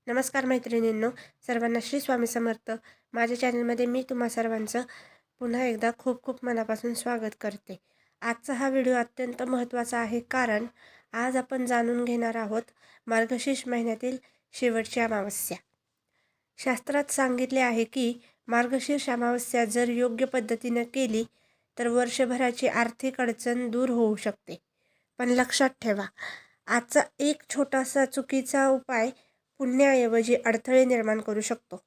नमस्कार मैत्रिणींनो, सर्वांना श्री स्वामी समर्थ. माझ्या चॅनलमध्ये मी तुम्हा सर्वांचं पुन्हा एकदा खूप खूप मनापासून स्वागत करते. आजचा हा व्हिडिओ अत्यंत महत्त्वाचा आहे, कारण आज आपण जाणून घेणार आहोत मार्गशीर्ष महिन्यातील शेवटची अमावस्या. शास्त्रात सांगितले आहे की मार्गशीर्ष अमावस्या जर योग्य पद्धतीनं केली तर वर्षभराची आर्थिक अडचण दूर होऊ शकते. पण लक्षात ठेवा, आजचा एक छोटासा चुकीचा उपाय पुण्याऐवजी अडथळे निर्माण करू शकतो.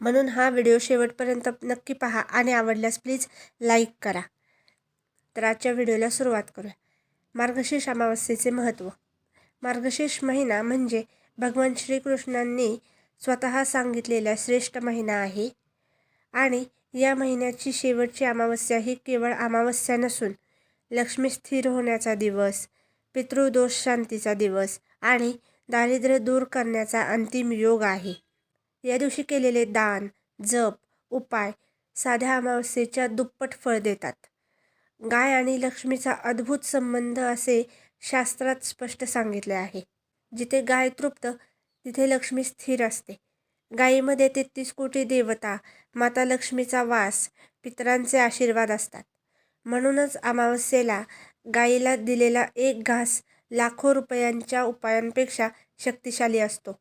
म्हणून हा व्हिडिओ शेवटपर्यंत नक्की पहा आणि आवडल्यास प्लीज लाईक करा. तर आजच्या व्हिडिओला सुरुवात करूया. मार्गशीर्ष अमावस्येचे महत्त्व. मार्गशीर्ष महिना म्हणजे भगवान श्रीकृष्णांनी स्वतः सांगितलेला श्रेष्ठ महिना आहे आणि या महिन्याची शेवटची अमावस्या ही केवळ अमावस्या नसून लक्ष्मी स्थिर होण्याचा दिवस, पितृदोष शांतीचा दिवस आणि दारिद्र्य दूर करण्याचा अंतिम योग आहे. या दिवशी केलेले दान, जप, उपाय साध्या अमावस्येच्या दुप्पट फळ देतात. गाय आणि लक्ष्मीचा अद्भुत संबंध असे शास्त्रात स्पष्ट सांगितले आहे. जिथे गाय तृप्त तिथे लक्ष्मी स्थिर असते. गायीमध्ये 33 कोटी देवता, माता लक्ष्मीचा वास, पितरांचे आशीर्वाद असतात. म्हणूनच अमावस्येला गायीला दिलेला एक घास लाखो रुपयांच्या उपायांपेक्षा शक्तिशाली असतो.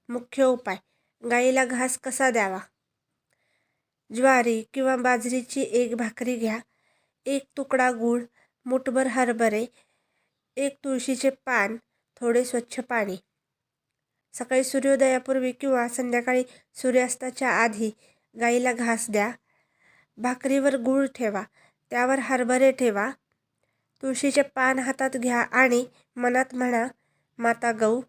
मुख्य उपाय. गायीला घास कसा द्यावा? ज्वारी किंवा बाजरीची एक भाकरी घ्या, एक तुकडा गूळ, मुठभर हरभरे, एक तुळशीचे पान, थोडे स्वच्छ पाणी. सकाळी सूर्योदयापूर्वी किंवा संध्याकाळी सूर्यास्ताच्या आधी गायीला घास द्या. भाकरीवर गूळ ठेवा, त्यावर हरभरे ठेवा. तुळशीचे पान हातात घ्या आणि मनात म्हणा, माता गौ,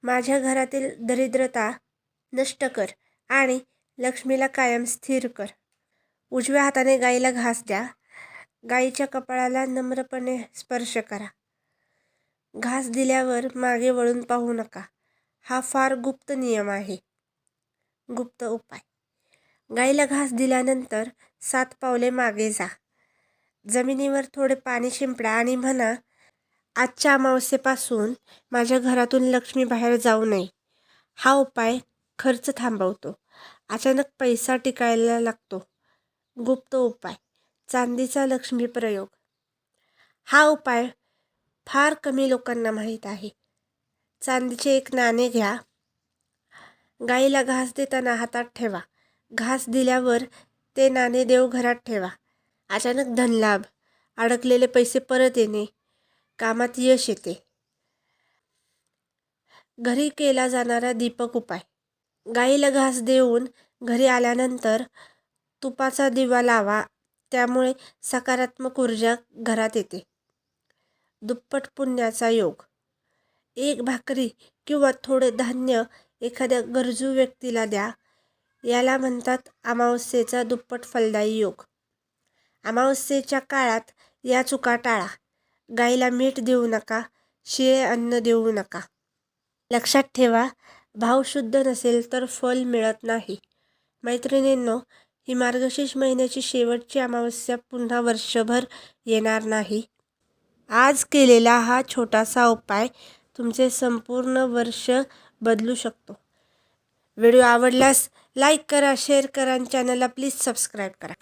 माझ्या घरातील दरिद्रता नष्ट कर आणि लक्ष्मीला कायम स्थिर कर. उजव्या हाताने गायीला घास द्या. गायीच्या कपाळाला नम्रपणे स्पर्श करा. घास दिल्यावर मागे वळून पाहू नका. हा फार गुप्त नियम आहे. गुप्त उपाय. गायीला घास दिल्यानंतर 7 पावले मागे जा. जमिनीवर थोडे पाणी शिंपडा आणि म्हणा, आजच्या अमावस्येपासून माझ्या घरातून लक्ष्मी बाहेर जाऊ नये. हा उपाय खर्च थांबवतो. अचानक पैसा टिकायला लागतो. गुप्त उपाय. चांदीचा लक्ष्मी प्रयोग. हा उपाय फार कमी लोकांना माहीत आहे. चांदीचे एक नाणे घ्या. गायीला घास देताना हातात ठेवा. घास दिल्यावर ते नाणे देवघरात ठेवा. अचानक धनलाभ, अडकलेले पैसे परत येणे, कामात यश येते. घरी केला जाणारा दीपक उपाय. गायीला घास देऊन घरी आल्यानंतर तुपाचा दिवा लावा, त्यामुळे सकारात्मक ऊर्जा घरात येते. दुप्पट पुण्याचा योग. एक भाकरी किंवा थोडे धान्य एखाद्या गरजू व्यक्तीला द्या. याला म्हणतात अमावस्येचा दुप्पट फलदायी योग. अमावस्येच्या काळात या चुका टाळा. गायीला मीठ देऊ नका, शिळे अन्न देऊ नका. लक्षात ठेवा, भाव शुद्ध नसेल तर फल मिळत नाही. मैत्रिणींनो, ही मार्गशीर्ष महिन्याची शेवटची अमावस्या पुन्हा वर्षभर येणार नाही. आज केलेला हा छोटासा उपाय तुमचे संपूर्ण वर्ष बदलू शकतो. व्हिडिओ आवडल्यास लाईक करा, शेअर करा आणि चॅनलला प्लीज सबस्क्राईब करा.